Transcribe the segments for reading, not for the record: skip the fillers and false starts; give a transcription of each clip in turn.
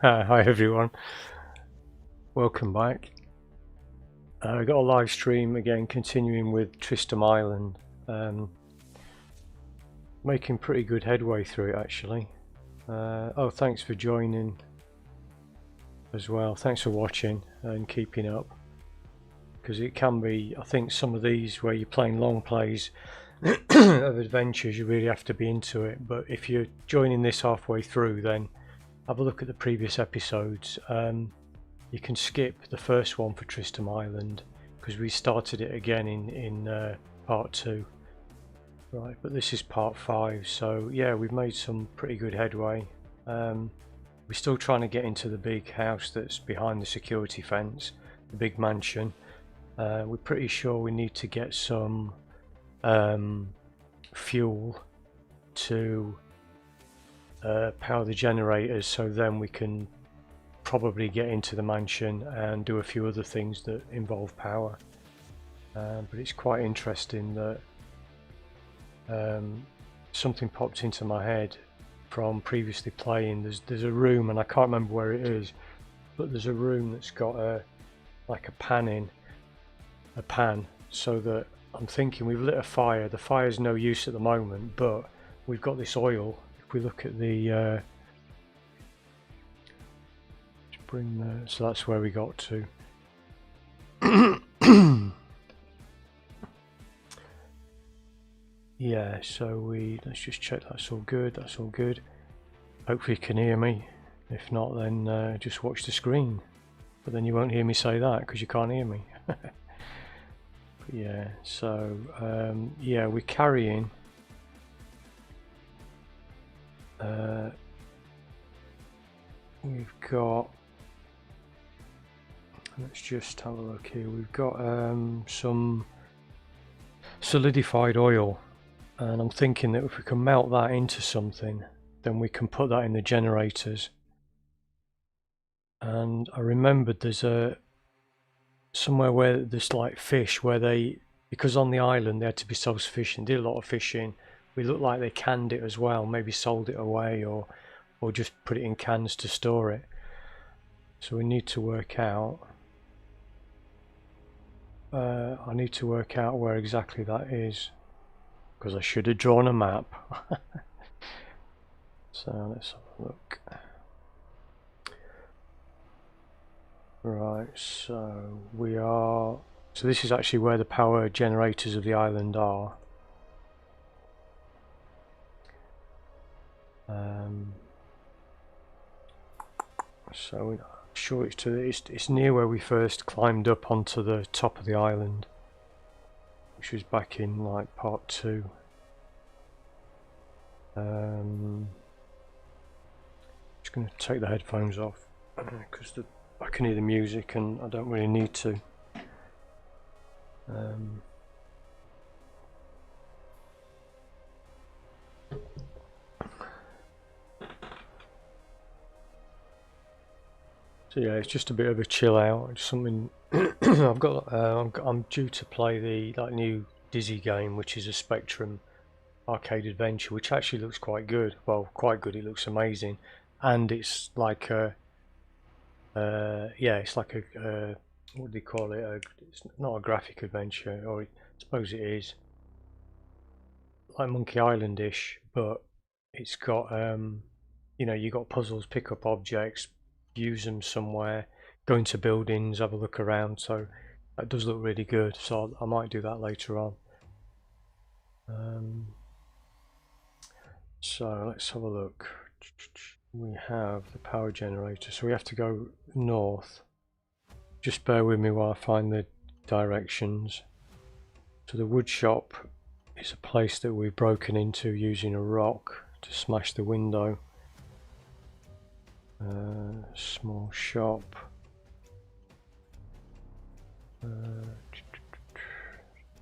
Hi everyone, welcome back. I got a live stream again, continuing with Tristam Island. Making pretty good headway through it actually. Oh, thanks for joining as well. Thanks for watching and keeping up, because it can be, I think, some of these where you're playing long plays of adventures, you really have to be into it. But if you're joining this halfway through, then have a look at the previous episodes. You can skip the first one for Tristam Island because we started it again in part 2. Right, but this is part 5, so yeah, we've made some pretty good headway. We're still trying to get into the big house that's behind the security fence, the big mansion. We're pretty sure we need to get some fuel to power the generators, so then we can probably get into the mansion and do a few other things that involve power. But it's quite interesting that something popped into my head from previously playing. There's a room, and I can't remember where it is, but there's a room that's got like a pan, so that I'm thinking we've lit a fire. The fire's no use at the moment, but we've got this oil. If we look at the so that's where we got to. Yeah, so let's just check that's all good. That's all good. Hopefully you can hear me. If not, then just watch the screen. But then you won't hear me say that because you can't hear me. But yeah, so yeah, we're carrying we've got, let's just have a look here. We've got some solidified oil, and I'm thinking that if we can melt that into something, then we can put that in the generators. And I remembered there's somewhere where there's like fish, where because on the island they had to be self-sufficient, did a lot of fishing. We looked like they canned it as well, maybe sold it away or just put it in cans to store it. So we need to work out, I need to work out where exactly that is, because I should have drawn a map. So let's have a look. Right, so this is actually where the power generators of the island are. So I'm sure it's near where we first climbed up onto the top of the island, which was back in like part 2. Just going to take the headphones off because I can hear the music and I don't really need to. So yeah, it's just a bit of a chill out. It's something I've got. I'm due to play the new Dizzy game, which is a Spectrum arcade adventure, which actually looks quite good. Well, quite good. It looks amazing, and it's like a yeah, it's like a what do they call it? It's not a graphic adventure, or I suppose it is, like Monkey Island-ish, but it's got you know, you got puzzles, pick up objects, use them somewhere, go into buildings, have a look around. So that does look really good, so I might do that later on. So let's have a look. We have the power generator, so we have to go north. Just bear with me while I find the directions. So the wood shop is a place that we've broken into using a rock to smash the window. Small shop.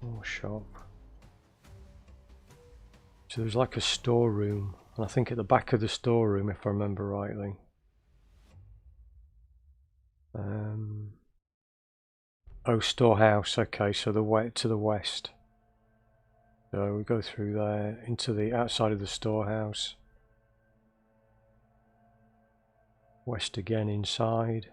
Small shop. So there's like a storeroom, and I think at the back of the storeroom, if I remember rightly. Oh, storehouse. Okay, so the way to the west. So we go through there into the outside of the storehouse. West again inside.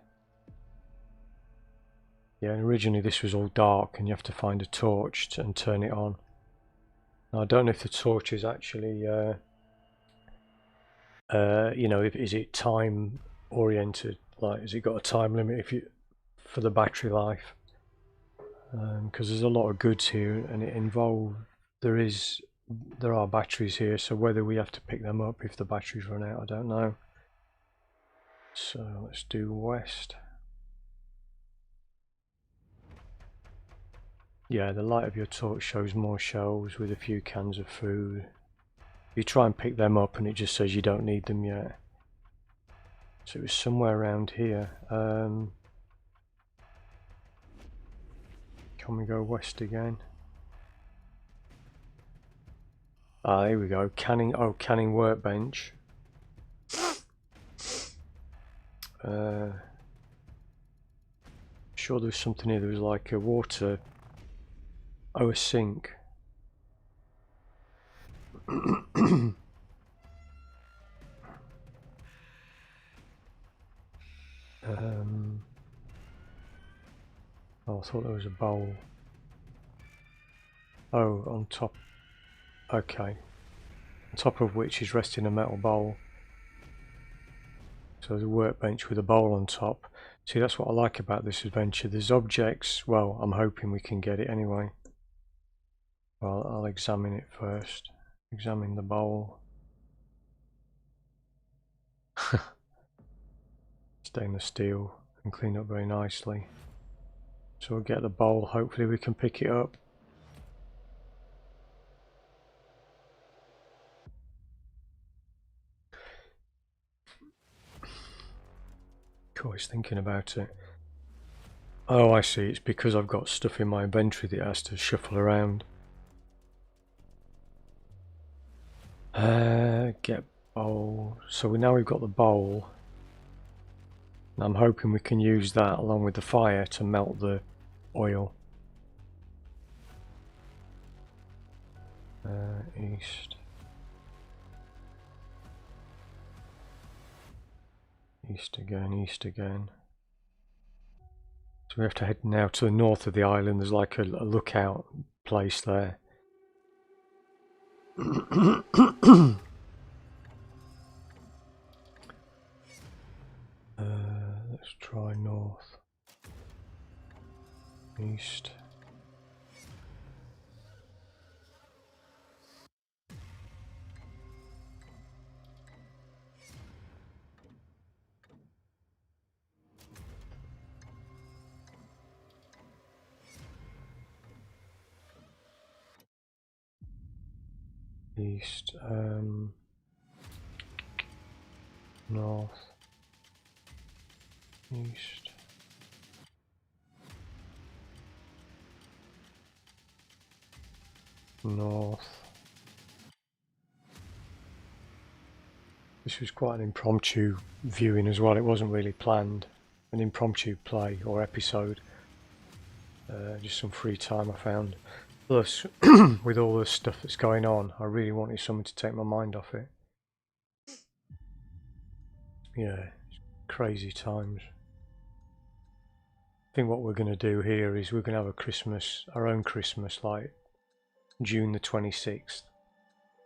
Yeah, and originally this was all dark and you have to find a torch and turn it on. Now, I don't know if the torch is actually, you know, is it time oriented? Like, has it got a time limit for the battery life? Because there's a lot of goods here, and it involves there are batteries here. So whether we have to pick them up if the batteries run out, I don't know. So let's do west. Yeah, the light of your torch shows more shelves with a few cans of food. You try and pick them up and it just says you don't need them yet. So it was somewhere around here. Can we go west again? Ah, here we go. Canning workbench. Sure there was something here. There was like a water... Oh, a sink. Oh, I thought there was a bowl. Oh, on top. Okay. On top of which is resting a metal bowl. So there's a workbench with a bowl on top. See, that's what I like about this adventure. There's objects. Well, I'm hoping we can get it anyway. Well, I'll examine it first. Examine the bowl. Stainless steel and clean up very nicely. So we'll get the bowl. Hopefully we can pick it up. Cool, he's thinking about it. Oh, I see. It's because I've got stuff in my inventory that has to shuffle around. Get bowl. So now we've got the bowl. And I'm hoping we can use that along with the fire to melt the oil. East. East again, east again. So we have to head now to the north of the island. There's like a lookout place there. Let's try north. East. East, north, east, north. This was quite an impromptu viewing as well. It wasn't really planned. An impromptu play or episode. Just some free time I found. Plus, with all the stuff that's going on, I really wanted something to take my mind off it. Yeah, crazy times. I think what we're going to do here is we're going to have a Christmas, our own Christmas, like June the 26th,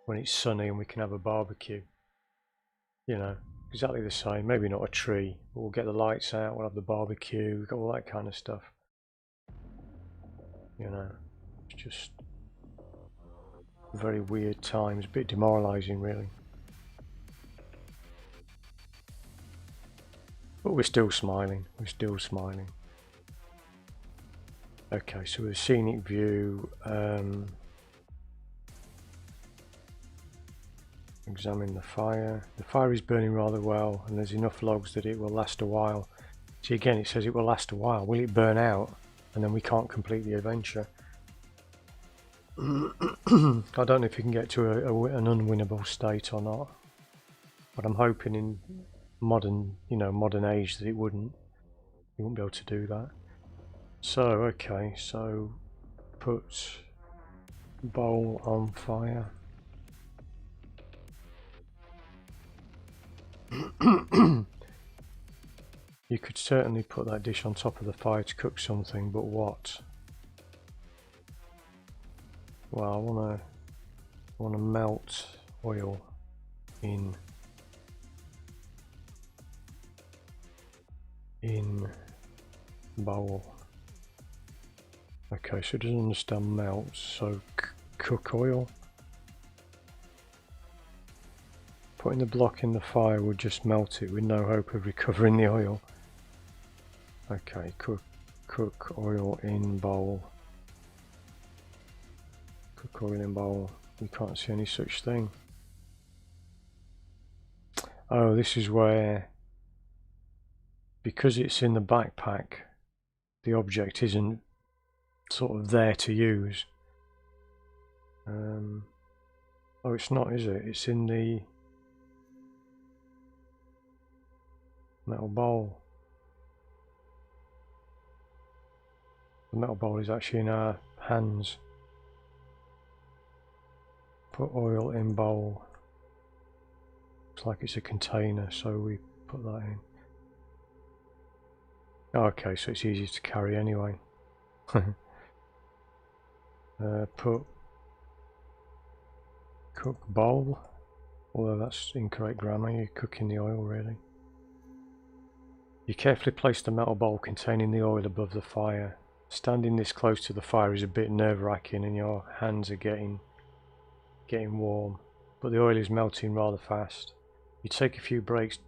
when it's sunny and we can have a barbecue. You know, exactly the same. Maybe not a tree, but we'll get the lights out, we'll have the barbecue, we've got all that kind of stuff. You know, it's just very weird times, a bit demoralising really. But we're still smiling, we're still smiling. Okay, so with a scenic view, examine the fire. The fire is burning rather well and there's enough logs that it will last a while. See, again it says it will last a while. Will it burn out and then we can't complete the adventure? I don't know if you can get to an unwinnable state or not, but I'm hoping in modern age that it wouldn't. You wouldn't be able to do that. So okay, so put bowl on fire. You could certainly put that dish on top of the fire to cook something, but what? Well, I wanna melt oil in bowl. Okay, so it doesn't understand melt, so cook oil. Putting the block in the fire would just melt it with no hope of recovering the oil. Okay, cook oil in bowl. Cook oil in bowl. You can't see any such thing. Oh, this is where, because it's in the backpack, the object isn't sort of there to use. Oh, it's not, is it? It's in the metal bowl. The metal bowl is actually in our hands. Put oil in bowl. Looks like it's a container, so we put that in. Okay, so it's easy to carry anyway. Put cook bowl, although that's incorrect grammar, you're cooking the oil really. You carefully place the metal bowl containing the oil above the fire. Standing this close to the fire is a bit nerve-wracking and your hands are getting warm, but the oil is melting rather fast. You take a few breaks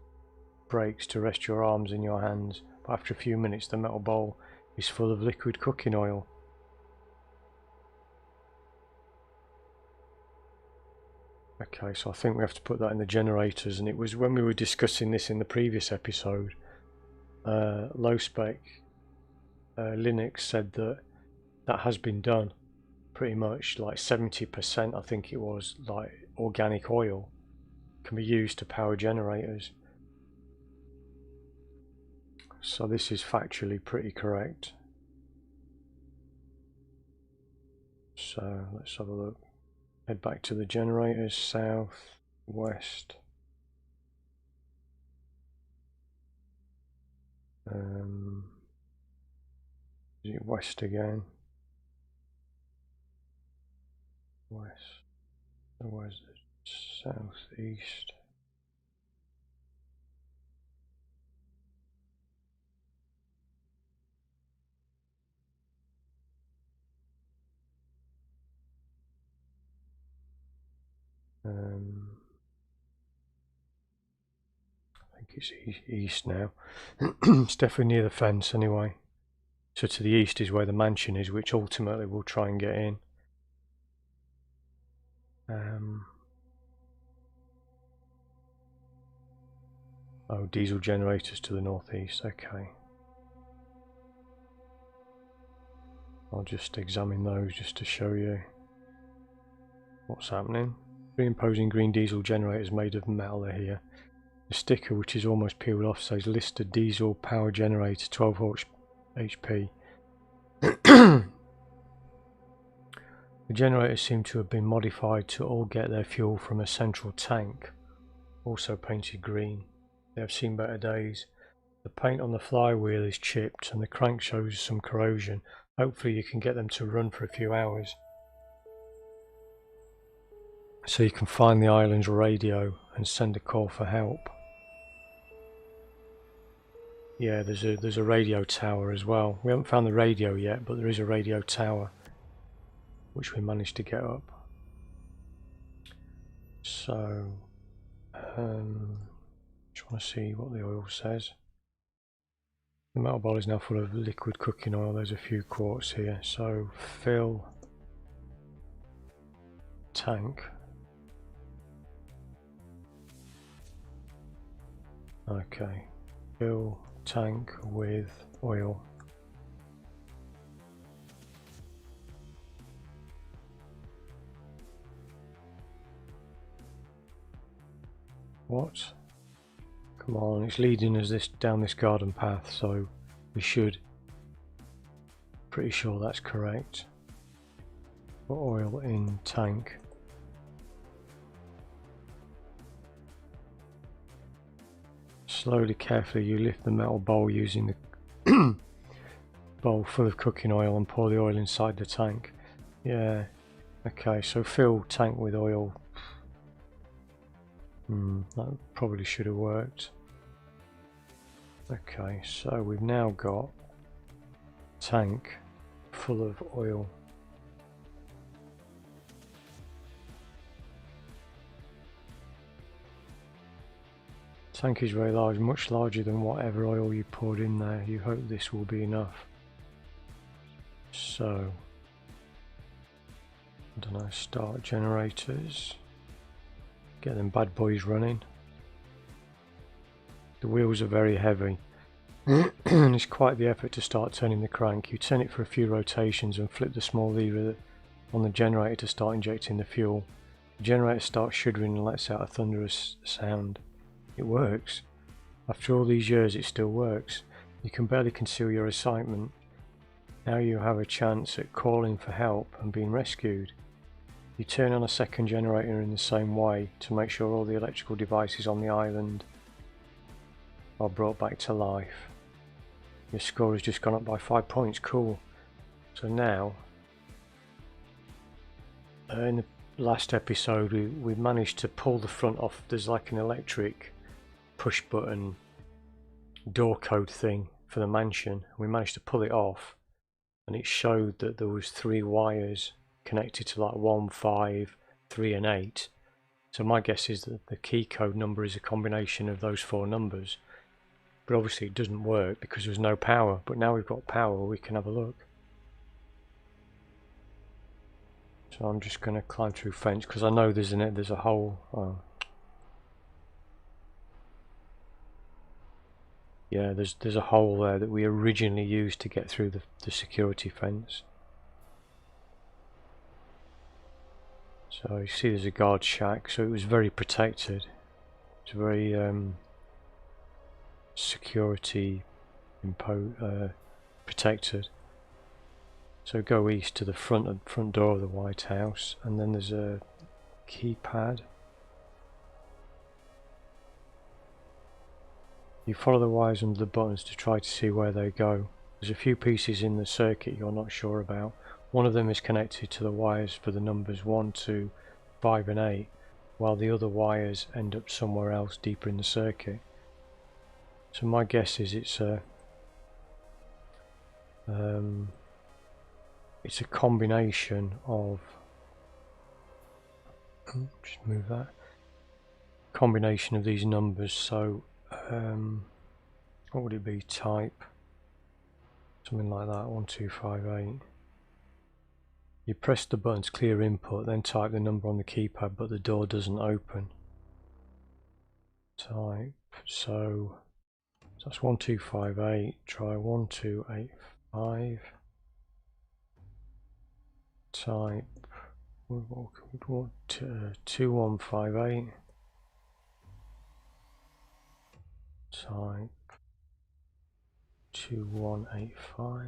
to rest your arms and your hands, but after a few minutes the metal bowl is full of liquid cooking oil. Okay, so I think we have to put that in the generators, and it was when we were discussing this in the previous episode, low spec Linux said that has been done pretty much, like 70% I think it was, like organic oil can be used to power generators. So this is factually pretty correct. So let's have a look. Head back to the generators, south, west. Is it west again? West. Where's it? Southeast. I think it's east now. It's definitely near the fence anyway. So to the east is where the mansion is, which ultimately we'll try and get in. Oh, diesel generators to the northeast, okay. I'll just examine those just to show you what's happening. Three imposing green diesel generators made of metal are here. The sticker, which is almost peeled off, says listed diesel power generator 12 HP. The generators seem to have been modified to all get their fuel from a central tank, also painted green. They have seen better days. The paint on the flywheel is chipped and the crank shows some corrosion. Hopefully you can get them to run for a few hours, so you can find the island's radio and send a call for help. Yeah, there's a radio tower as well. We haven't found the radio yet, but there is a radio tower which we managed to get up. So just want to see what the oil says. The metal bowl is now full of liquid cooking oil. There's a few quarts here. So fill tank. Okay, fill tank with oil. What? Come on, it's leading us down this garden path, so we should. Pretty sure that's correct. Put oil in tank. Slowly, carefully, you lift the metal bowl using the bowl full of cooking oil and pour the oil inside the tank. Yeah, okay, so fill tank with oil. That probably should have worked. Okay, so we've now got tank full of oil. Tank is very large, much larger than whatever oil you poured in there. You hope this will be enough. So, I don't know, start generators. Get them bad boys running. The wheels are very heavy. And it's quite the effort to start turning the crank. You turn it for a few rotations and flip the small lever on the generator to start injecting the fuel. The generator starts shuddering and lets out a thunderous sound. It works. After all these years it still works. You can barely conceal your excitement. Now you have a chance at calling for help and being rescued. You turn on a second generator in the same way to make sure all the electrical devices on the island are brought back to life. Your score has just gone up by 5 points. Cool. So now, in the last episode we managed to pull the front off. There's like an electric push button door code thing for the mansion. We managed to pull it off and it showed that there was 3 wires connected to like 1, 5, 3 and 8. So my guess is that the key code number is a combination of those 4 numbers. But obviously it doesn't work because there's no power. But now we've got power, we can have a look. So I'm just going to climb through fence because I know there's a hole. Oh. Yeah, there's a hole there that we originally used to get through the security fence. So you see there's a guard shack, so it was very protected. It's very security protected. So go east to the front door of the White House, and then there's a keypad. You follow the wires under the buttons to try to see where they go. There's a few pieces in the circuit you're not sure about. One of them is connected to the wires for the numbers 1, 2, 5 and 8, while the other wires end up somewhere else deeper in the circuit. So my guess is it's a combination of, just move that, combination of these numbers. So what would it be? Type something like that, 1, 2, 5, 8. You press the buttons clear input, then type the number on the keypad, but the door doesn't open. Type, so that's 1, 2, 5, 8. Try 1, 2, 8, 5. Type 2, 1, 5, 8. Type 2, 1, 8, 5.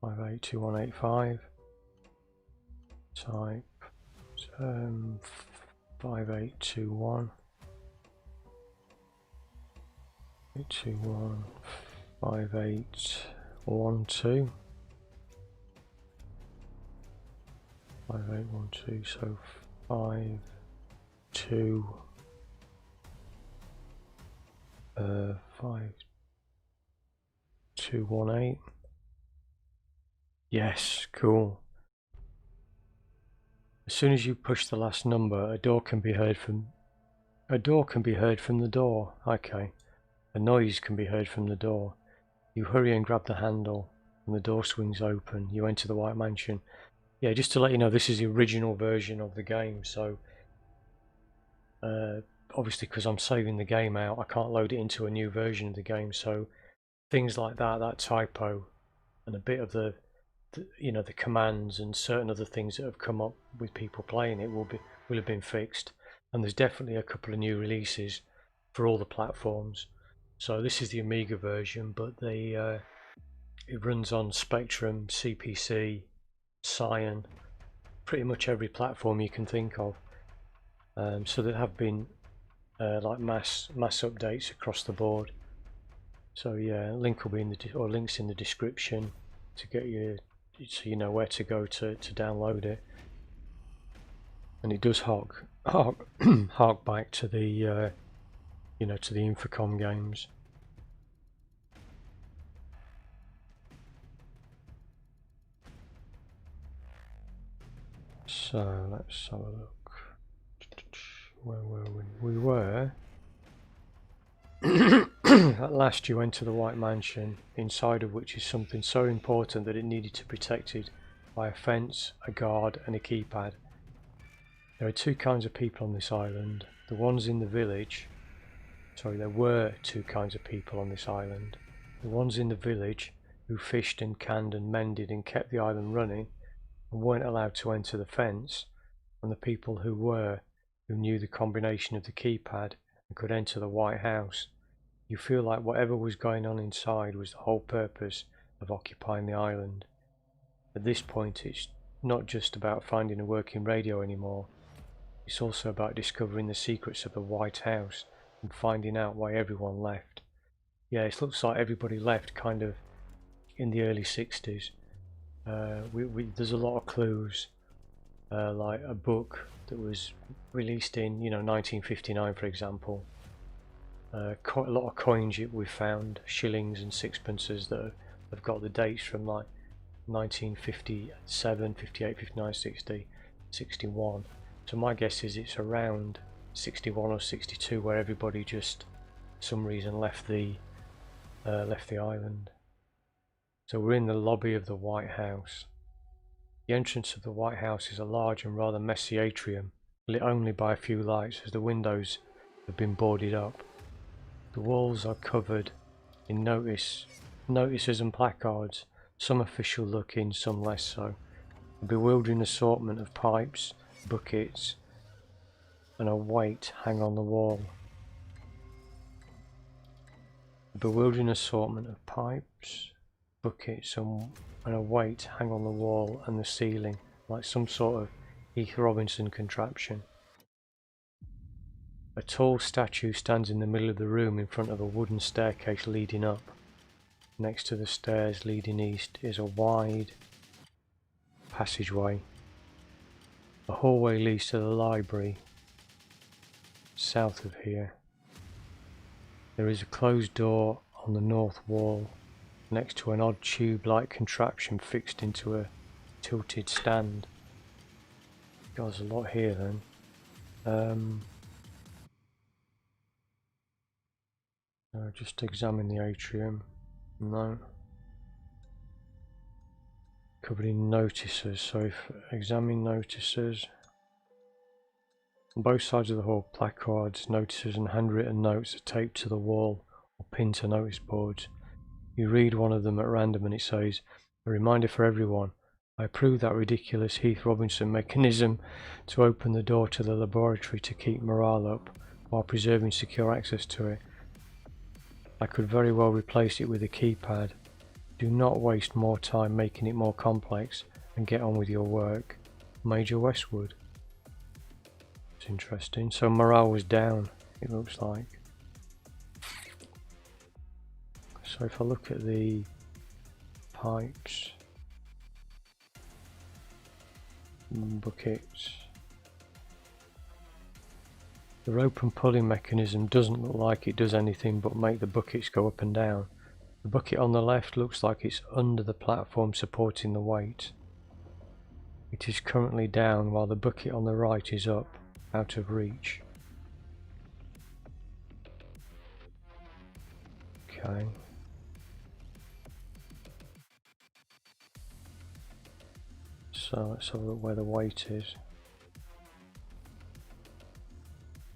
5, 8, 2, 1, 8, 5. Type 5, 8, 2, 1. 8, 2, 1. 5, 8, 1, 2. 5, 8, 1, 2. So 5, 2. 5, 2, 1, 8. Yes, cool. As soon as you push the last number, a door can be heard from the door. Okay. A noise can be heard from the door. You hurry and grab the handle and the door swings open. You enter the White Mansion. Yeah, just to let you know, this is the original version of the game, so obviously because I'm saving the game out, I can't load it into a new version of the game, so things like that typo and a bit of the commands and certain other things that have come up with people playing it will have been fixed. And there's definitely a couple of new releases for all the platforms. So this is the Amiga version, but it runs on Spectrum, CPC, Cyan, pretty much every platform you can think of. So there have been like mass updates across the board. So yeah, link will be in the links in the description to get you, so you know where to go to download it. And it does hark back to the you know, to the Infocom games. So let's have a look. Where were we? We were at last you enter the White Mansion, inside of which is something so important that it needed to be protected by a fence, a guard and a keypad. There are two kinds of people on this island. The ones in the village, sorry, there were two kinds of people on this island. The ones in the village who fished and canned and mended and kept the island running and weren't allowed to enter the fence, and the people who were, who knew the combination of the keypad and could enter the White House. You feel like whatever was going on inside was the whole purpose of occupying the island. At this point it's not just about finding a working radio anymore, it's also about discovering the secrets of the White House and finding out why everyone left. Yeah, it looks like everybody left kind of in the early 60s. There's a lot of clues, like a book that was released in, you know, 1959 for example. Quite a lot of coins we found, shillings and sixpences that have got the dates from like 1957, 58, 59, 60, 61. So my guess is it's around 61 or 62 where everybody just for some reason left the island. So we're in the lobby of the White House. The entrance of the White House is a large and rather messy atrium, lit only by a few lights as the windows have been boarded up. The walls are covered in notices and placards, some official looking, some less so. A bewildering assortment of pipes, buckets and a weight hang on the wall. A bewildering assortment of pipes, buckets and a weight hang on the wall and the ceiling, like some sort of Heath Robinson contraption. A tall statue stands in the middle of the room in front of a wooden staircase leading up. Next to the stairs leading east is a wide passageway. A hallway leads to the library south of here. There is a closed door on the north wall next to an odd tube-like contraption fixed into a tilted stand. God, there's a lot here then. Just examine the atrium. No. Covered in notices, so if examine notices. On both sides of the hall, placards, notices and handwritten notes are taped to the wall or pinned to notice boards. You read one of them at random and it says, "A reminder for everyone. I approve that ridiculous Heath Robinson mechanism to open the door to the laboratory to keep morale up while preserving secure access to it. I could very well replace it with a keypad. Do not waste more time making it more complex and get on with your work. Major Westwood." It's interesting. So morale was down, it looks like. So if I look at the pipes, buckets, the rope and pulling mechanism doesn't look like it does anything but make the buckets go up and down. The bucket on the left looks like it's under the platform supporting the weight. It is currently down while the bucket on the right is up, out of reach. Okay. So let's have a look where the weight is.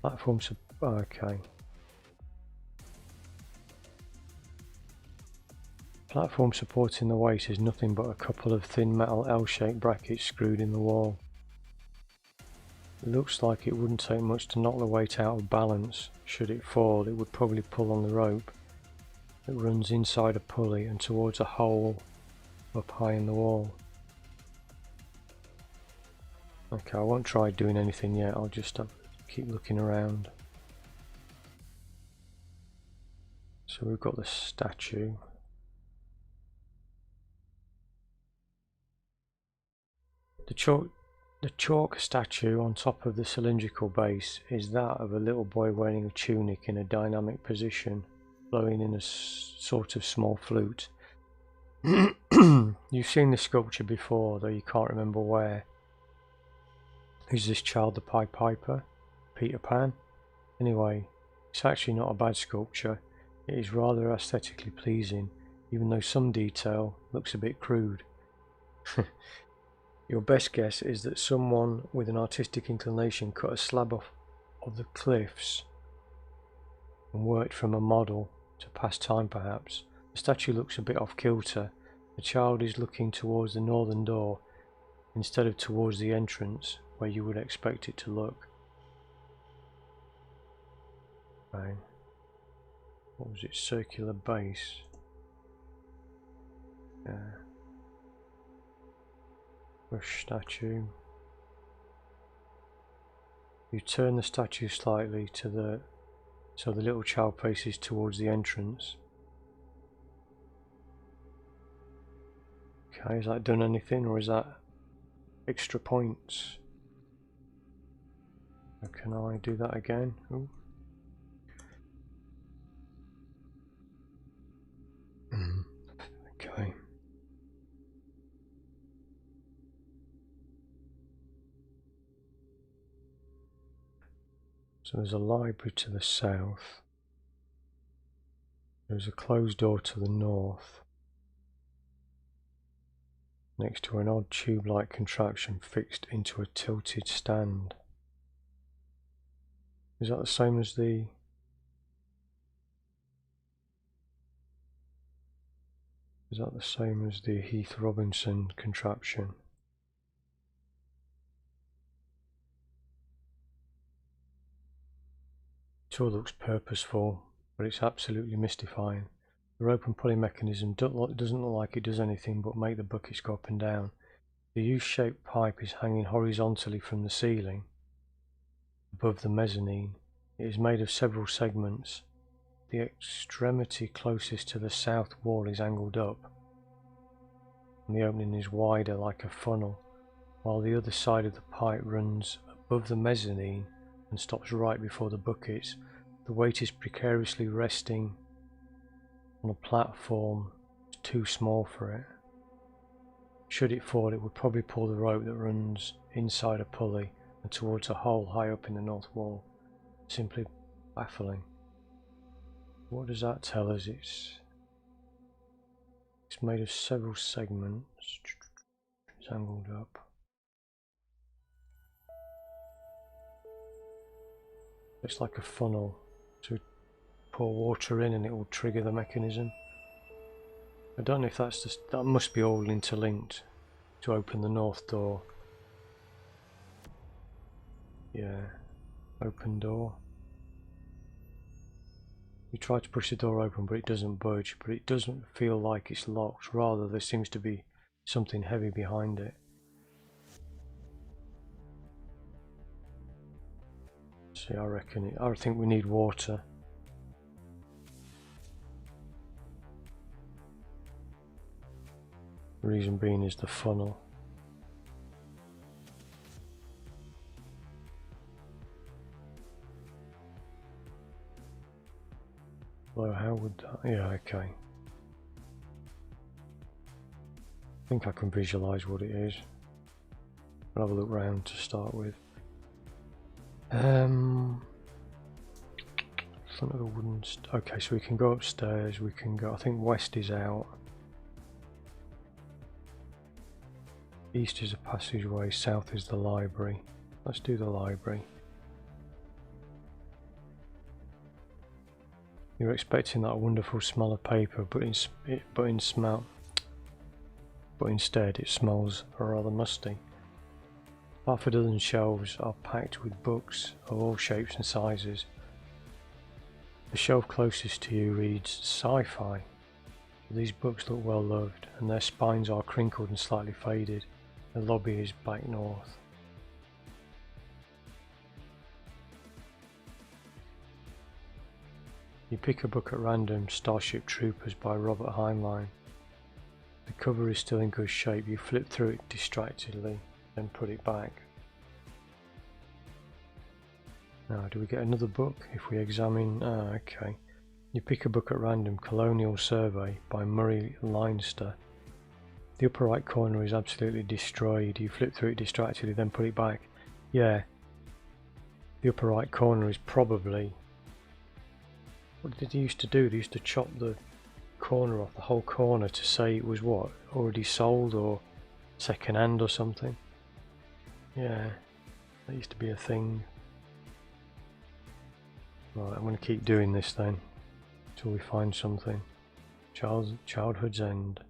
Platform okay. Platform supporting the weight is nothing but a couple of thin metal L-shaped brackets screwed in the wall. It looks like it wouldn't take much to knock the weight out of balance. Should it fall, it would probably pull on the rope that runs inside a pulley and towards a hole up high in the wall. Okay, I won't try doing anything yet, I'll just keep looking around. So we've got the statue. The chalk statue on top of the cylindrical base is that of a little boy wearing a tunic in a dynamic position, blowing in a sort of small flute. You've seen the sculpture before, though you can't remember where. Is this child the Pied Piper? Peter Pan? Anyway, it's actually not a bad sculpture. It is rather aesthetically pleasing, even though some detail looks a bit crude. Your best guess is that someone with an artistic inclination cut a slab off of the cliffs and worked from a model to pass time perhaps. The statue looks a bit off kilter. The child is looking towards the northern door instead of towards the entrance where you would expect it to look. Right. What was it? Circular base. Yeah. Brush statue. You turn the statue slightly so the little child faces towards the entrance. Okay, has that done anything, or is that extra points? Or can I do that again? Ooh. Okay. So there's a library to the south. There's a closed door to the north, next to an odd tube-like contraption fixed into a tilted stand. Is that the same as the... Is that the same as the Heath Robinson contraption? It all looks purposeful, but it's absolutely mystifying. The rope and pulley mechanism doesn't look like it does anything but make the buckets go up and down. The U-shaped pipe is hanging horizontally from the ceiling, above the mezzanine. It is made of several segments. The extremity closest to the south wall is angled up, and the opening is wider like a funnel, while the other side of the pipe runs above the mezzanine and stops right before the buckets. The weight is precariously resting on a platform too small for it. Should it fall, it would probably pull the rope that runs inside a pulley and towards a hole high up in the north wall. Simply baffling. What does that tell us? It's made of several segments. It's angled up. It's like a funnel. So pour water in and it will trigger the mechanism. I don't know if that's just, that must be all interlinked to open the north door. Yeah, open door. You try to push the door open but it doesn't budge, but it doesn't feel like it's locked, rather there seems to be something heavy behind it. See, I think we need water. The reason being is the funnel. Well, how would that... Yeah, okay. I think I can visualise what it is. I'll have a look round to start with. Front of the wooden... Okay, so we can go upstairs, we can go... I think west is out. East is a passageway, south is the library. Let's do the library. You're expecting that wonderful smell of paper, but instead it smells rather musty. Half a dozen shelves are packed with books of all shapes and sizes. The shelf closest to you reads sci-fi. These books look well loved, and their spines are crinkled and slightly faded. The lobby is back north. You pick a book at random, Starship Troopers by Robert Heinlein. The cover is still in good shape. You flip through it distractedly, then put it back. Now, do we get another book if we examine? Okay. You pick a book at random, Colonial Survey by Murray Leinster. The upper right corner is absolutely destroyed. You flip through it distractedly, then put it back. Yeah. The upper right corner is probably... What did he used to do? They used to chop the corner off, the whole corner, to say it was what? Already sold or second hand or something? Yeah. That used to be a thing. Right, I'm going to keep doing this then, until we find something. Childhood's End.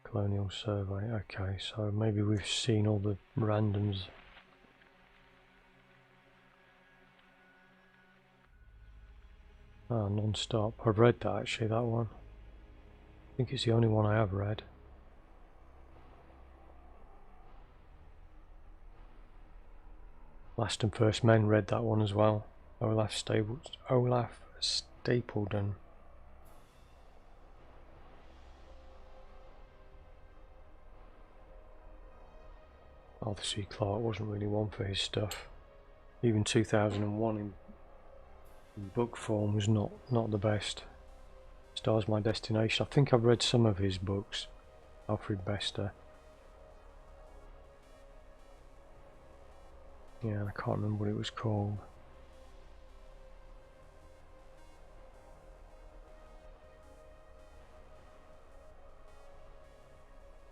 Colonial Survey, okay, so maybe we've seen all the randoms. Ah, Non-Stop. I've read that actually, that one. I think it's the only one I have read. Last and First Men, read that one as well. Olaf Stapledon. Arthur C. Clarke wasn't really one for his stuff. Even 2001 in book form was not the best. Stars My Destination. I think I've read some of his books. Alfred Bester. Yeah, I can't remember what it was called.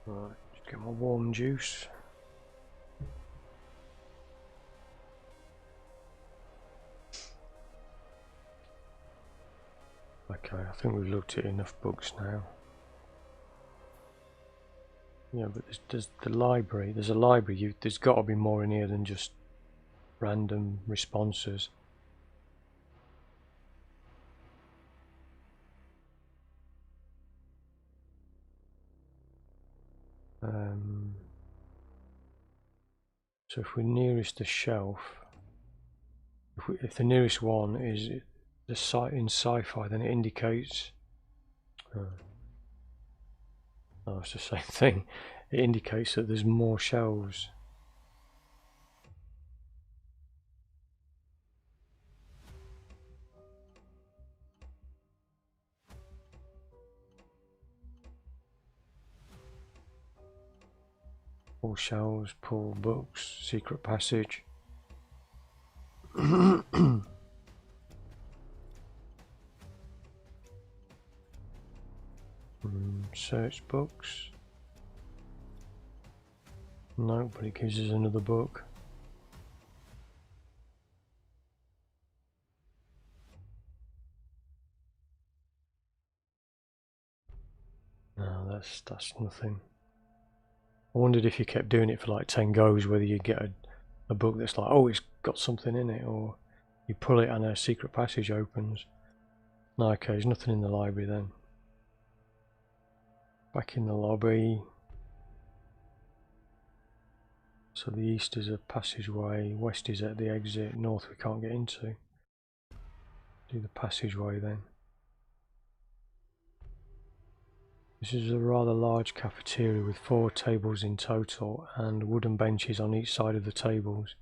Right, just get my warm juice. Okay, I think we've looked at enough books now. Yeah, but there's the library. There's a library. There's got to be more in here than just random responses. So if we're nearest the shelf, if the nearest one is the site in sci-fi, then it indicates. Oh, it's the same thing. It indicates that there's more shelves. All shelves, pull books, secret passage. Search books. No, but it gives us another book. No, that's nothing. I wondered if you kept doing it for like 10 goes, whether you'd get a book that's like, oh, it's got something in it, or you pull it and a secret passage opens. No, okay, there's nothing in the library then. Back in the lobby. So the east is a passageway, west is at the exit, north we can't get into. Do the passageway then. This is a rather large cafeteria with 4 tables in total and wooden benches on each side of the tables.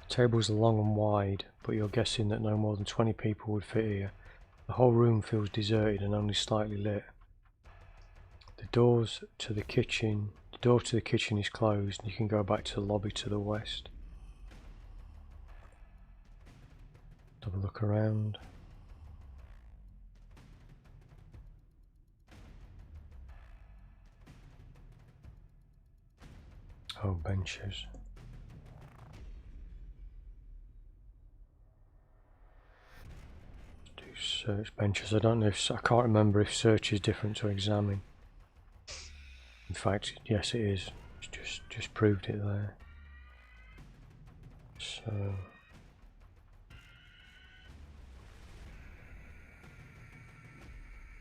Tables are long and wide, but you're guessing that no more than 20 people would fit here. The whole room feels deserted and only slightly lit. The door to the kitchen is closed, and you can go back to the lobby to the west. Have a look around. Oh, benches. Do search benches. I don't know if I can't remember if search is different to examine. In fact, yes, it is. It's just proved it there. So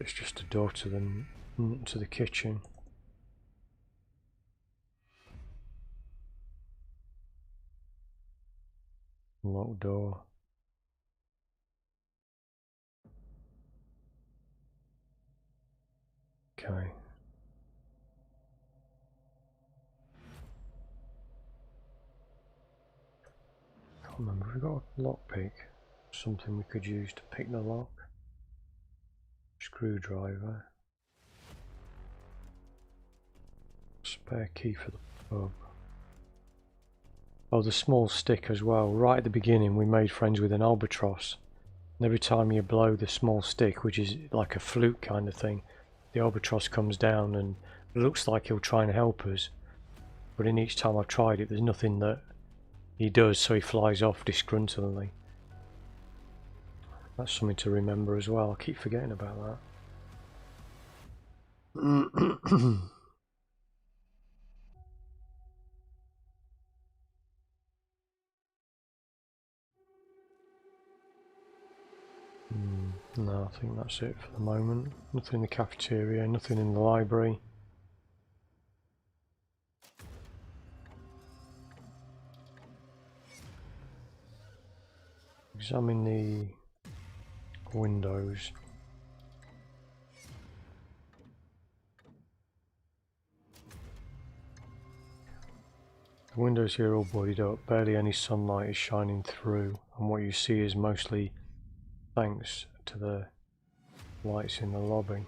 it's just a door to the kitchen. Locked door. Okay. Can't remember if we got a lockpick. Something we could use to pick the lock. Screwdriver. Spare key for the pub. Oh, the small stick as well. Right at the beginning we made friends with an albatross. And every time you blow the small stick, which is like a flute kind of thing, the albatross comes down and it looks like he'll try and help us. But in each time I've tried it, there's nothing that he does, so he flies off disgruntledly. That's something to remember as well. I keep forgetting about that. No, I think that's it for the moment. Nothing in the cafeteria, nothing in the library. Examine the windows. The windows here are all boarded up, barely any sunlight is shining through, and what you see is mostly thanks to the lights in the lobby.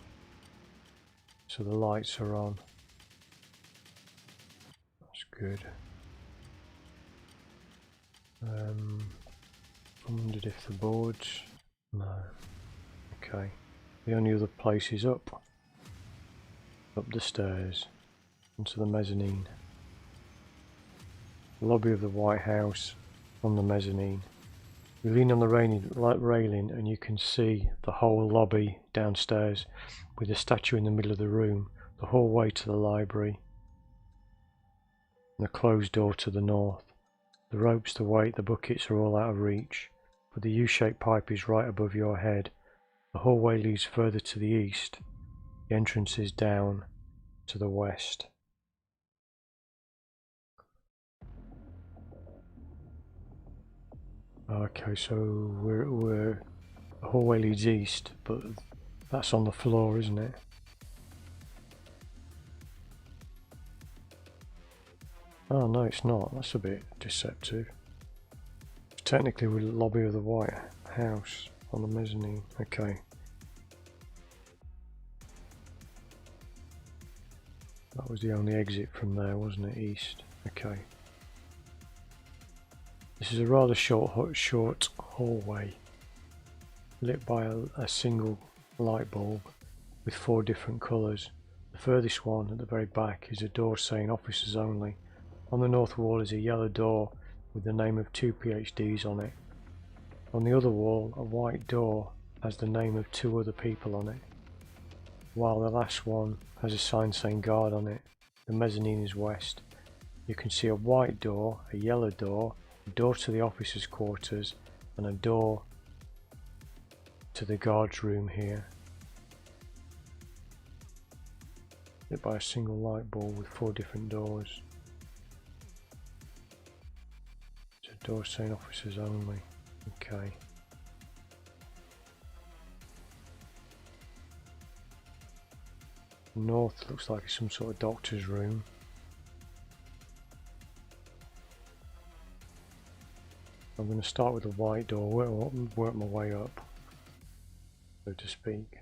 So the lights are on. That's good. I wondered if the boards... No. Okay. The only other place is up the stairs, into the mezzanine. The lobby of the White House on the mezzanine. You lean on the railing and you can see the whole lobby downstairs with the statue in the middle of the room, the hallway to the library, and the closed door to the north. The ropes, the weight, the buckets are all out of reach, but the U-shaped pipe is right above your head. The hallway leads further to the east. The entrance is down to the west. Okay, so the hallway leads east, but that's on the floor, isn't it? Oh no, it's not. That's a bit deceptive. It's technically the lobby of the White House on the mezzanine. Okay. That was the only exit from there, wasn't it? East. Okay. This is a rather short hallway, lit by a single light bulb with 4 different colours. The furthest one at the very back is a door saying officers only. On the north wall is a yellow door with the name of 2 PhDs on it. On the other wall, a white door has the name of 2 other people on it, while the last one has a sign saying guard on it. The mezzanine is west. You can see a white door, a yellow door, a door to the officers' quarters, and a door to the guard's room here, lit by a single light bulb with 4 different doors. It's a door saying officers only. Okay. North looks like it's some sort of doctor's room. I'm going to start with the white door, work my way up, so to speak.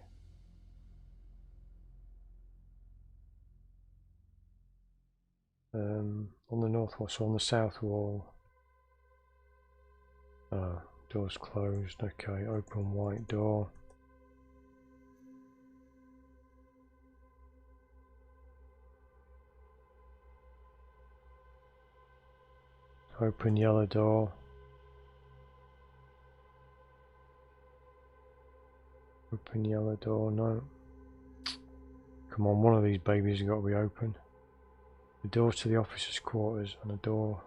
On the north wall, so on the south wall. Door's closed. Okay, open white door. Open yellow door. Open yellow door, no. Come on, one of these babies has got to be open. The door to the officers' quarters and a door.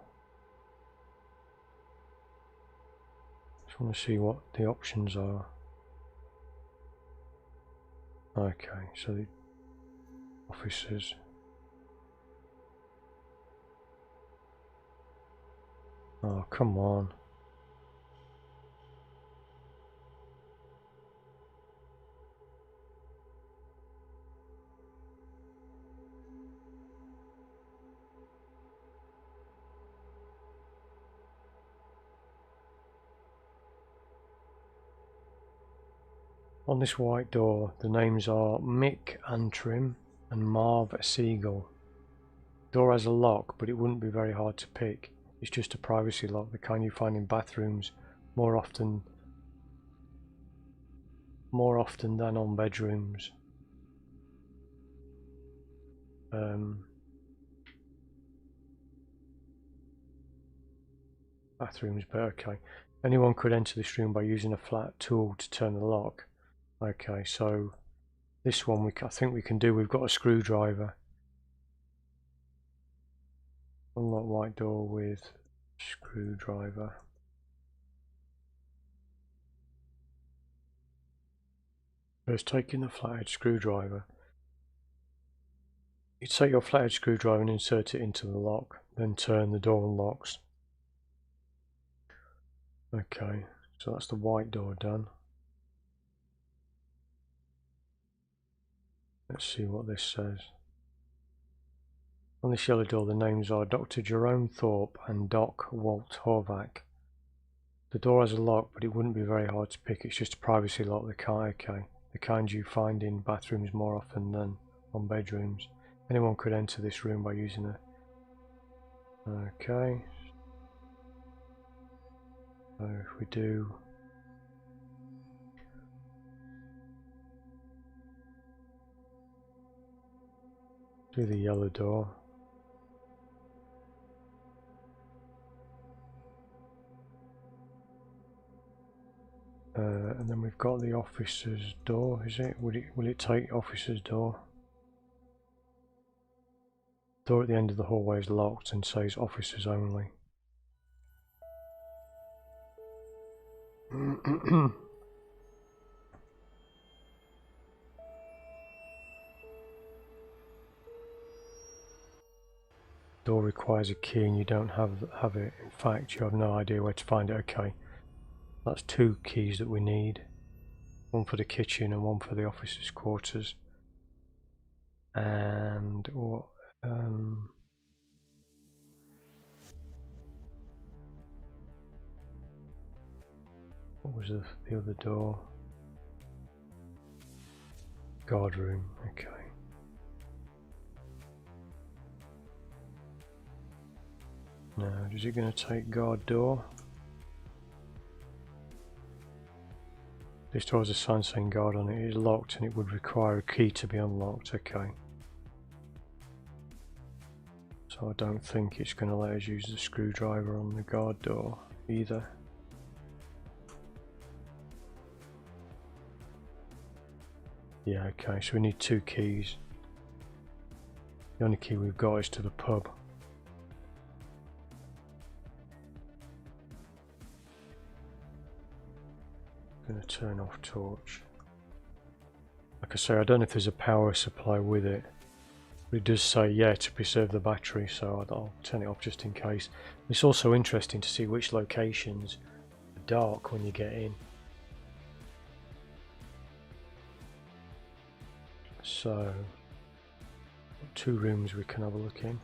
Just want to see what the options are. Okay, so the officers. Oh, come on. On this white door, the names are Mick Antrim and Marv Siegel. The door has a lock, but it wouldn't be very hard to pick. It's just a privacy lock, the kind you find in bathrooms more often than on bedrooms. Bathrooms, but okay. Anyone could enter this room by using a flat tool to turn the lock. Okay, so this one I think we can do. We've got a screwdriver. Unlock white door with screwdriver. First, taking the flathead screwdriver. You take your flathead screwdriver and insert it into the lock, then turn, the door unlocks. Okay, so that's the white door done. Let's see what this says. On this yellow door, the names are Dr. Jerome Thorpe and Doc Walt Horvath. The door has a lock, but it wouldn't be very hard to pick. It's just a privacy lock. The kind you find in bathrooms more often than on bedrooms. Anyone could enter this room by using it. Okay. So if we do the yellow door. And then we've got the officer's door, is it? Will it take officer's door? Door at the end of the hallway is locked and says officers only. Door requires a key and you don't have it. In fact, you have no idea where to find it. Okay, that's 2 keys that we need. One for the kitchen and one for the officers' quarters. And what was the other door? Guard room. Okay. Now, is it going to take guard door? This door has a sign saying guard on it. It is locked and it would require a key to be unlocked. Okay. So I don't think it's going to let us use the screwdriver on the guard door either. Yeah, okay, so we need 2 keys. The only key we've got is to the pub. Going to turn off torch. Like I say, I don't know if there's a power supply with it. But it does say, yeah, to preserve the battery, so I'll turn it off just in case. It's also interesting to see which locations are dark when you get in. So, 2 rooms we can have a look in.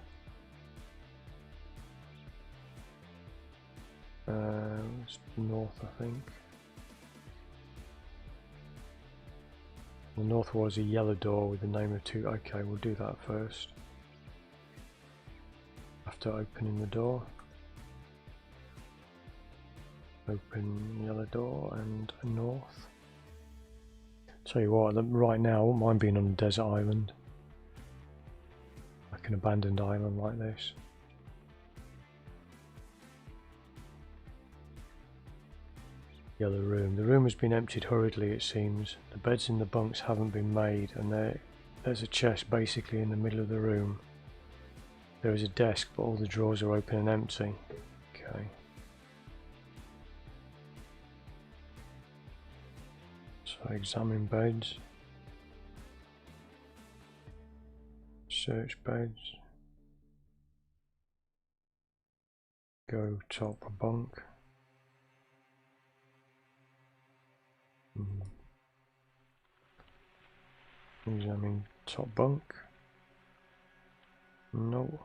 It's north, I think. The north was a yellow door with the name of 2. Okay, we'll do that first. After opening the door. Open yellow door and north. Tell you what, right now I wouldn't mind being on a desert island. Like an abandoned island like this. Yellow room. The room has been emptied hurriedly, it seems. The beds in the bunks haven't been made, and there's a chest basically in the middle of the room. There is a desk, but all the drawers are open and empty. Okay. So examine beds. Search beds. Go top bunk. Examine top bunk. No.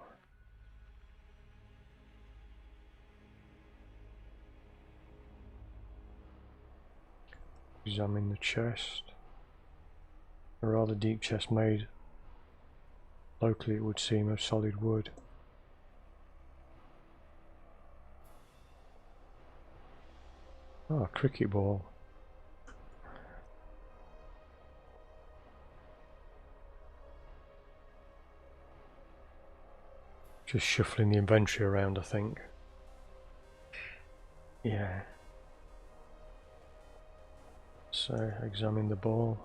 Examine the chest. A rather deep chest made locally, it would seem, of solid wood. Oh, a cricket ball. Just shuffling the inventory around, I think. Yeah. So, examine the ball.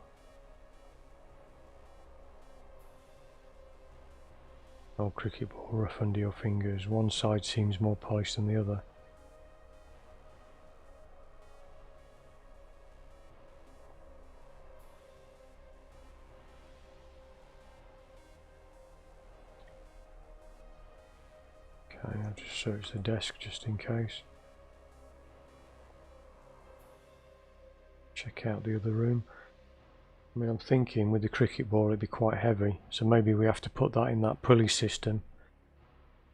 Oh, cricket ball, rough under your fingers. One side seems more polished than the other. Okay, I'll just search the desk just in case. Check out the other room. I mean, I'm thinking with the cricket ball it'd be quite heavy, so maybe we have to put that in that pulley system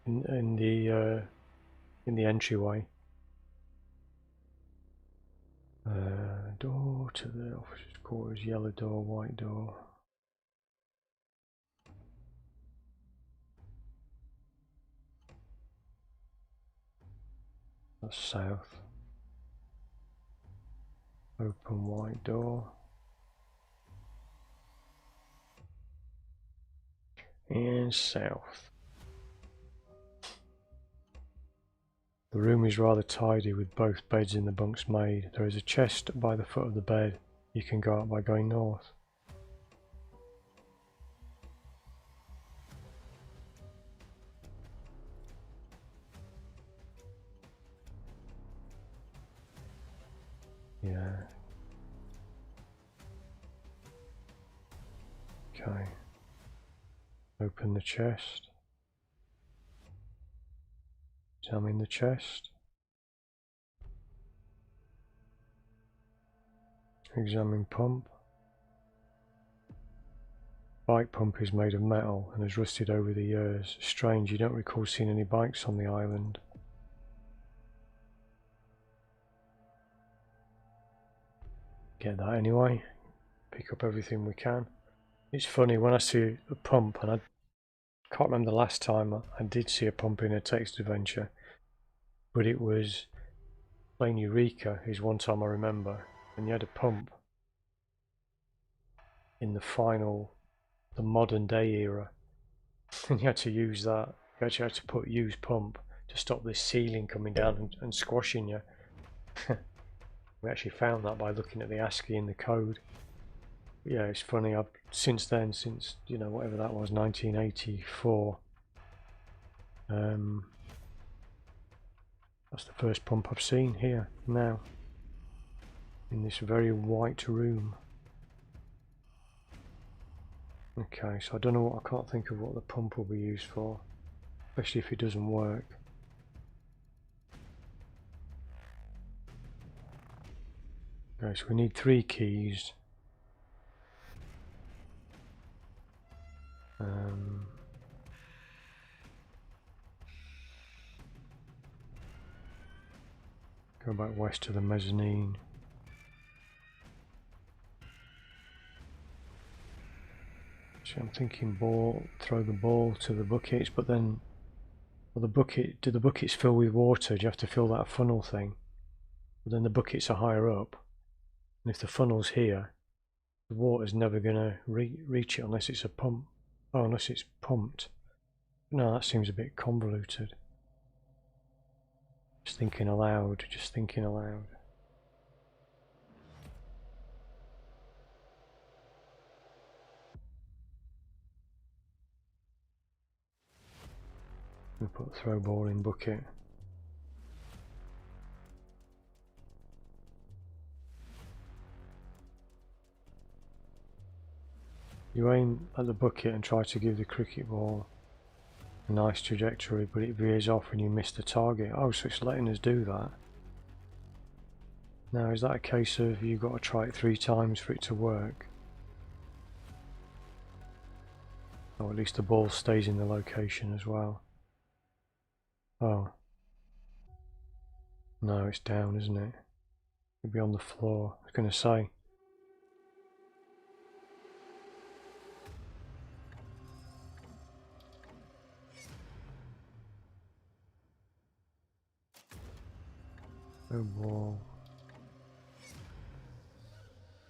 in the entryway. Door to the officer's quarters, yellow door, white door. That's south. Open white door. And south. The room is rather tidy with both beds in the bunks made. There is a chest by the foot of the bed. You can go up by going north. Yeah. Okay. Open the chest. Examine the chest. Examine pump. Bike pump is made of metal and has rusted over the years. Strange, you don't recall seeing any bikes on the island. Get that anyway. Pick up everything we can. It's funny when I see a pump, and I can't remember the last time I did see a pump in a text adventure, but it was playing Eureka is one time I remember, and you had a pump in the modern day era, and you had to use that. You actually had to use pump to stop this ceiling coming down and squashing you. We actually found that by looking at the ASCII in the code. Yeah, it's funny. Since you know, whatever that was, 1984. That's the first pump I've seen here now in this very white room. Okay, so I don't know I can't think of what the pump will be used for, especially if it doesn't work. Okay, so we need 3 keys. Go back west to the mezzanine. So I'm thinking throw the ball to the buckets, but then do the buckets fill with water? Do you have to fill that funnel thing? But then the buckets are higher up, and if the funnel's here, the water's never going to reach it unless it's a pump. Oh, unless it's pumped. No, that seems a bit convoluted. Just thinking aloud, just thinking aloud. We put throw ball in bucket. You aim at the bucket and try to give the cricket ball a nice trajectory, but it veers off and you miss the target. Oh, so it's letting us do that. Now, is that a case of you've got to try it 3 times for it to work? Or at least the ball stays in the location as well. Oh. No, it's down, isn't it? It'd be on the floor, I was going to say. Throw ball.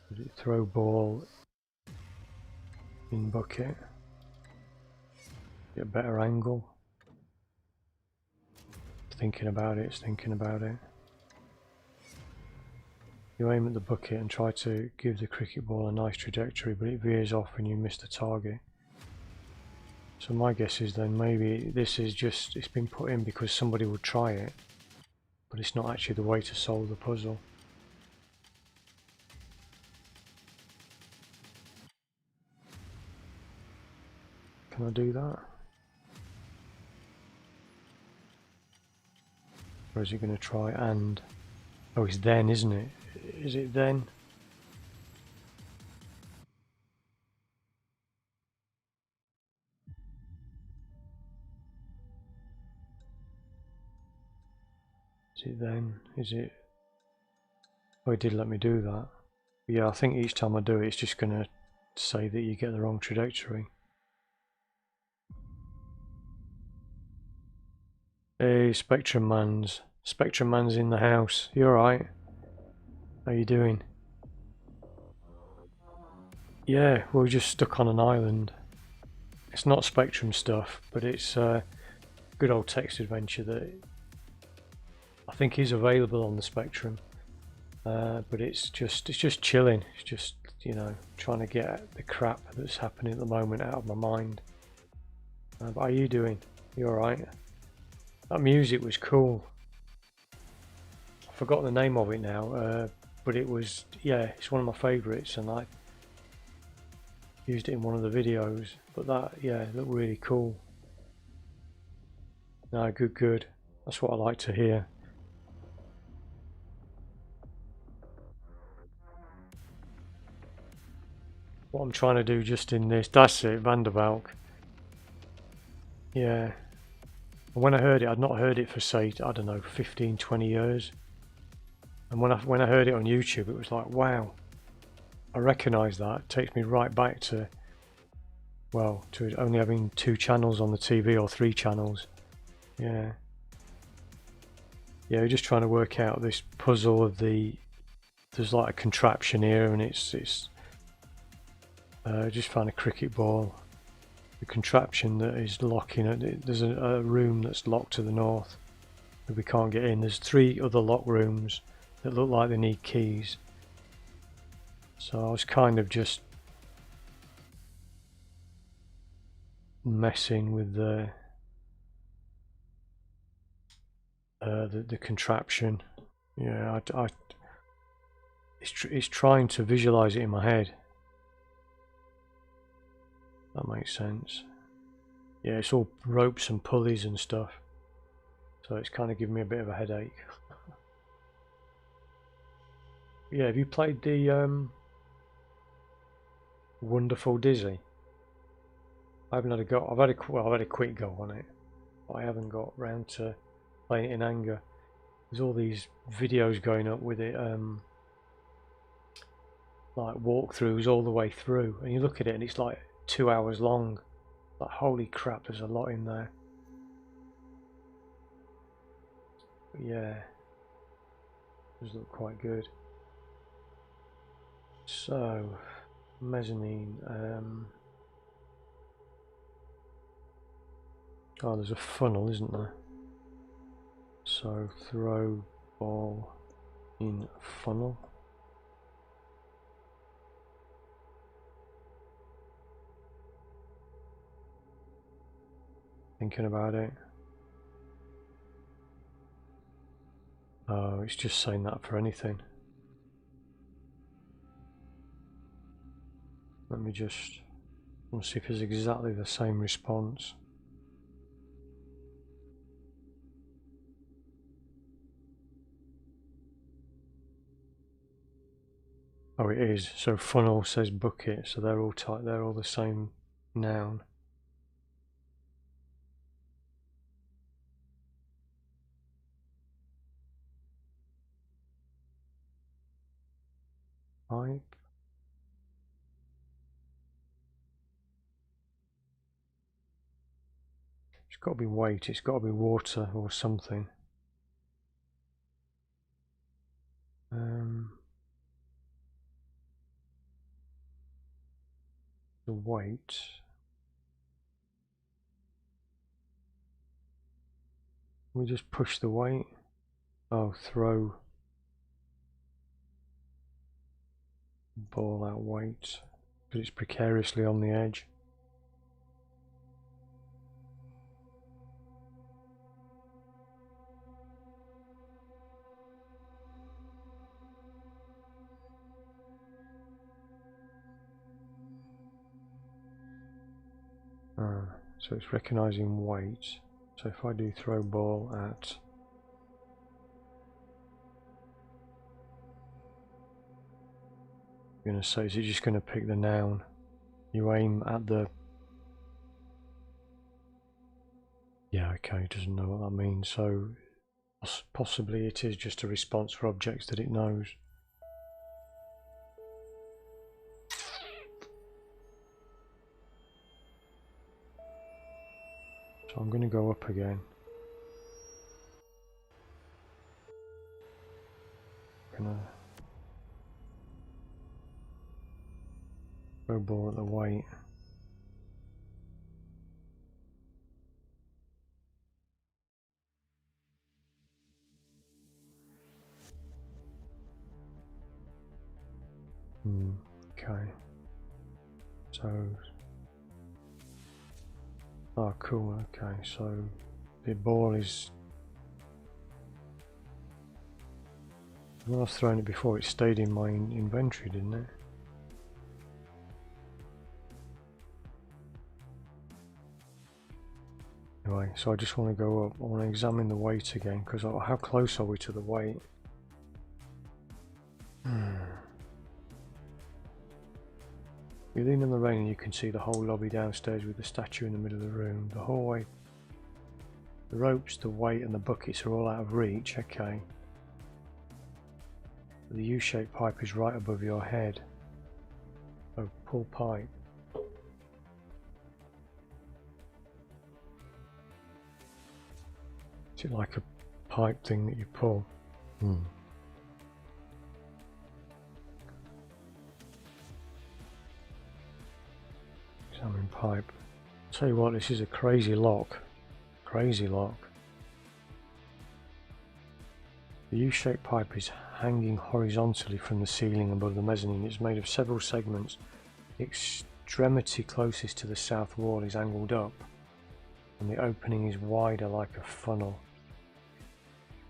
Did it throw ball in bucket? Get a better angle. It's thinking about it, it's thinking about it. You aim at the bucket and try to give the cricket ball a nice trajectory, but it veers off and you miss the target. So my guess is then maybe this is just, it's been put in because somebody would try it, but it's not actually the way to solve the puzzle. Can I do that? Or is it going to try and... Oh, it's then, isn't it? Is it then? Is it then? Is it... Oh, it did let me do that. But yeah, I think each time I do it, it's just going to say that you get the wrong trajectory. Hey, Spectrum Man's in the house. You alright? How you doing? Yeah, we're just stuck on an island. It's not Spectrum stuff, but it's a good old text adventure that I think is available on the Spectrum. But it's just chilling. It's just, you know, trying to get the crap that's happening at the moment out of my mind. But how are you doing? You alright? That music was cool. I forgot the name of it now, but it was, yeah, it's one of my favourites, and I used it in one of the videos. But that, yeah, looked really cool. No, good. That's what I like to hear. What I'm trying to do just in this, that's it, Vandervalk. Yeah. And when I heard it, I'd not heard it for, say, I don't know, 15, 20 years. And when I heard it on YouTube, it was like, wow, I recognise that. It takes me right back to, well, to only having 2 channels on the TV, or 3 channels. Yeah. Yeah, we're just trying to work out this puzzle of the, there's like a contraption here, and it's just found a cricket ball. The contraption that is locking it, there's a room that's locked to the north that we can't get in. There's 3 other lock rooms that look like they need keys. So I was kind of just messing with the contraption. Yeah, it's trying to visualize it in my head. That makes sense. Yeah, it's all ropes and pulleys and stuff, so it's kind of giving me a bit of a headache. Yeah, have you played the Wonderful Dizzy? I haven't had a go. I've had a quick go on it, but I haven't got round to playing it in anger. There's all these videos going up with it, like walkthroughs all the way through, and you look at it and it's like 2 hours long. Like, holy crap, there's a lot in there. But yeah, it does look quite good. So, mezzanine. Oh, there's a funnel, isn't there? So, throw ball in funnel. Thinking about it. Oh, it's just saying that for anything. Let me just Let's see if it's exactly the same response. Oh, it is. So funnel says bucket, so they're all they're all the same noun. Pipe. It's got to be weight, it's got to be water or something. The weight. We just push the weight. Oh, throw ball out weight, because it's precariously on the edge. So it's recognizing weight. So if I do throw ball at, I'm going to say, is it just going to pick the noun? You aim at the... Yeah, okay, it doesn't know what that means. So possibly it is just a response for objects that it knows. So I'm going to go up again. I'm going to throw ball at the weight. Okay. So... Oh, cool, okay, so the ball is... When I've thrown it before, it stayed in my inventory, didn't it? Anyway, so I just want to go up, I want to examine the weight again, because how close are we to the weight? You lean on the railing and you can see the whole lobby downstairs with the statue in the middle of the room. The hallway, the ropes, the weight and the buckets are all out of reach, okay. The U-shaped pipe is right above your head. Oh, pull pipe. Is it like a pipe thing that you pull? Examine pipe. Tell you what, this is a crazy lock. Crazy lock. The U-shaped pipe is hanging horizontally from the ceiling above the mezzanine. It's made of several segments. The extremity closest to the south wall is angled up, and the opening is wider like a funnel,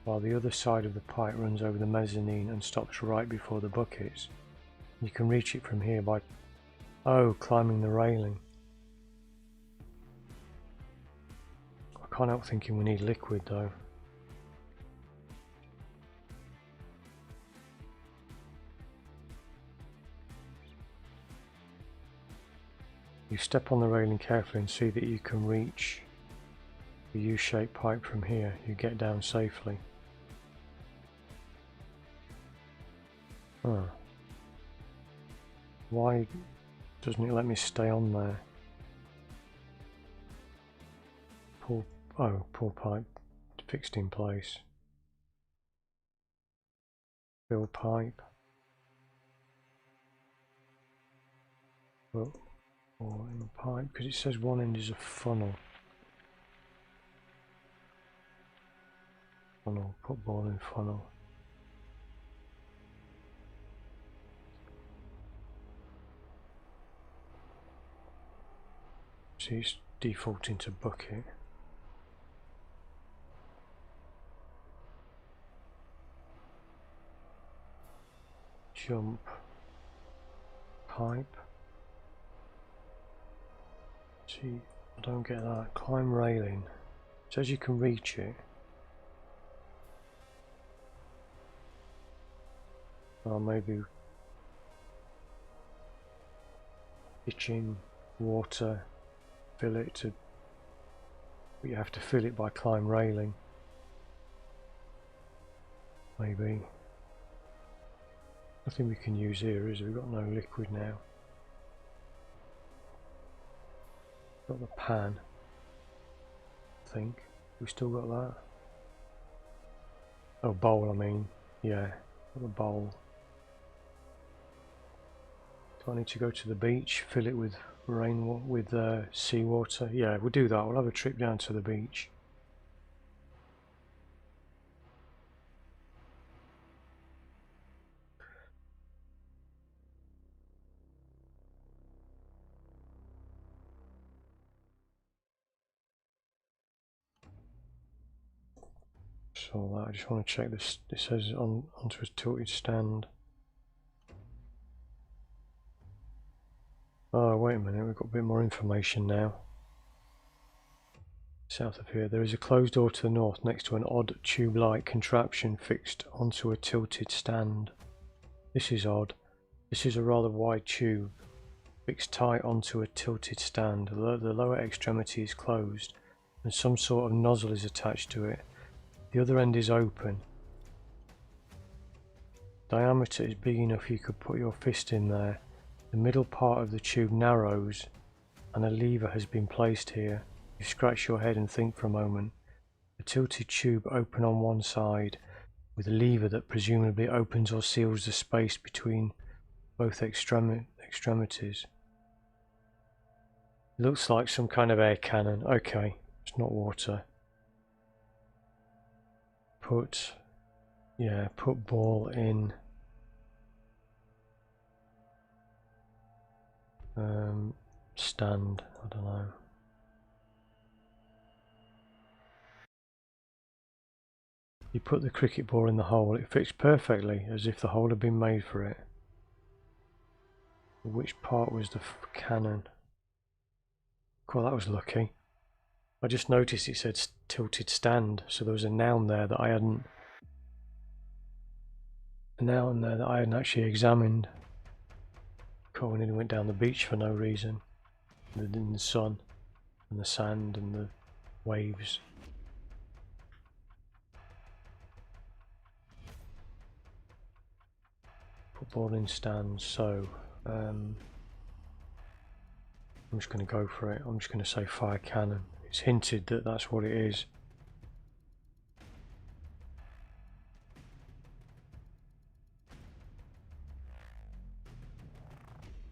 while the other side of the pipe runs over the mezzanine and stops right before the buckets. You can reach it from here by, climbing the railing. I can't help thinking we need liquid though. You step on the railing carefully and see that you can reach the U-shaped pipe from here. You get down safely. Why doesn't it let me stay on there? Pull pipe fixed in place. Fill pipe. Well, or in pipe, because it says one end is a funnel. Funnel, put ball in funnel. See, it's defaulting to bucket. Jump. Pipe. See, I don't get that. Climb railing. It says you can reach it. Or maybe pitching water, fill it to. But you have to fill it by climb railing. Maybe. Nothing we can use here, is there? We've got no liquid now. Got the pan. I think. We still got that. Oh, bowl, I mean. Yeah, got the bowl. Do I need to go to the beach, fill it with rainwater, with seawater? Yeah, we'll do that. We'll have a trip down to the beach. So I just want to check this. It says onto a tilted stand. Oh, wait a minute, we've got a bit more information now. South of here, there is a closed door to the north next to an odd tube-like contraption fixed onto a tilted stand. This is odd. This is a rather wide tube fixed tight onto a tilted stand. The lower extremity is closed and some sort of nozzle is attached to it. The other end is open. Diameter is big enough you could put your fist in there. The middle part of the tube narrows and a lever has been placed here. You scratch your head and think for a moment. The tilted tube open on one side with a lever that presumably opens or seals the space between both extremities. It looks like some kind of air cannon. Okay, it's not water. Put ball in stand. I don't know. You put the cricket ball in the hole. It fits perfectly, as if the hole had been made for it. Which part was the cannon? Cool, that was lucky. I just noticed it said tilted stand, so there was a noun there that I hadn't. A noun there that I hadn't actually examined. Cool, we nearly went down the beach for no reason. In the sun, and the sand, and the waves. Put ball in stands, so I'm just going to go for it. I'm just going to say fire cannon. It's hinted that that's what it is.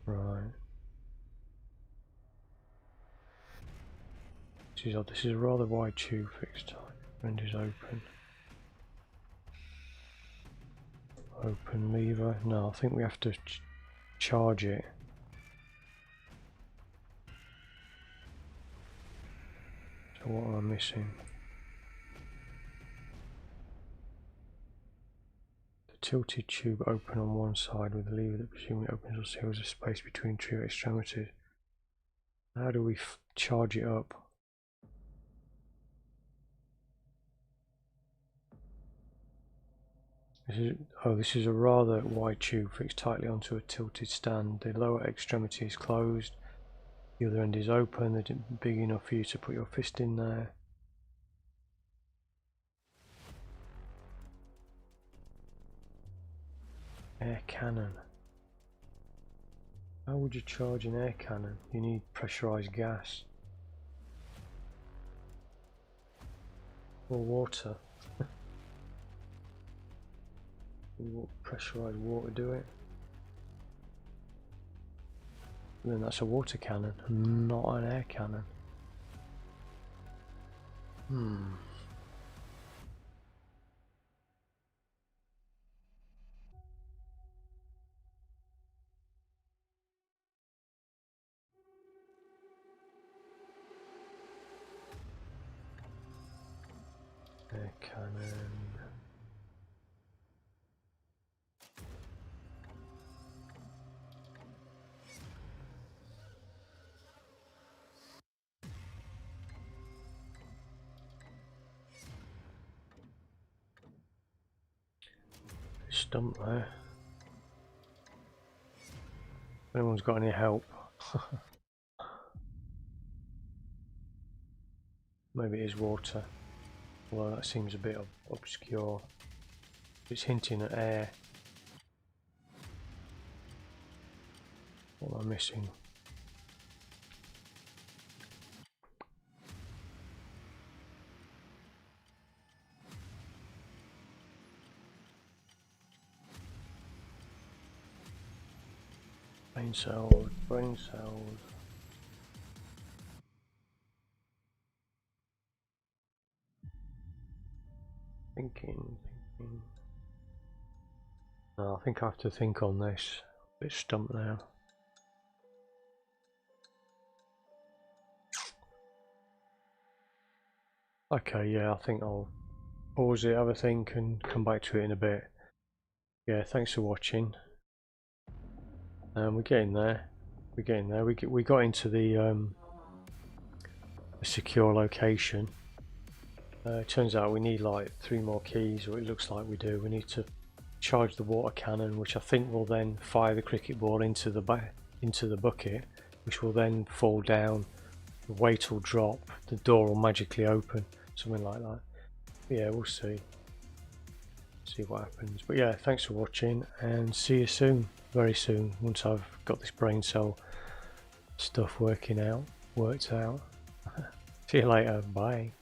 Right. This is a rather wide tube fixed tight. End is open. Open lever. No, I think we have to charge it. So what am I missing? The tilted tube open on one side with a lever that presumably opens or seals the space between two extremities. How do we charge it up? This is a rather wide tube fixed tightly onto a tilted stand. The lower extremity is closed. The other end is open. They're big enough for you to put your fist in there. Air cannon. How would you charge an air cannon? You need pressurized gas. Or water. Pressurized water do it. And then that's a water cannon, not an air cannon. Air cannon. stump there. If anyone's got any help. Maybe it is water. Well, that seems a bit obscure. It's hinting at air. What am I missing? Brain cells, brain cells. Thinking. No, I think I have to think on this. A bit stumped now. Okay, yeah, I think I'll pause it, have a think, and come back to it in a bit. Yeah, thanks for watching. We're getting there. We're getting there. We got into the secure location. It turns out we need like 3 more keys, or it looks like we do. We need to charge the water cannon, which I think will then fire the cricket ball into the bucket, which will then fall down. The weight will drop. The door will magically open, something like that. But yeah, we'll see what happens. But yeah, thanks for watching, and see you soon, very soon, once I've got this brain cell stuff worked out. See you later. Bye.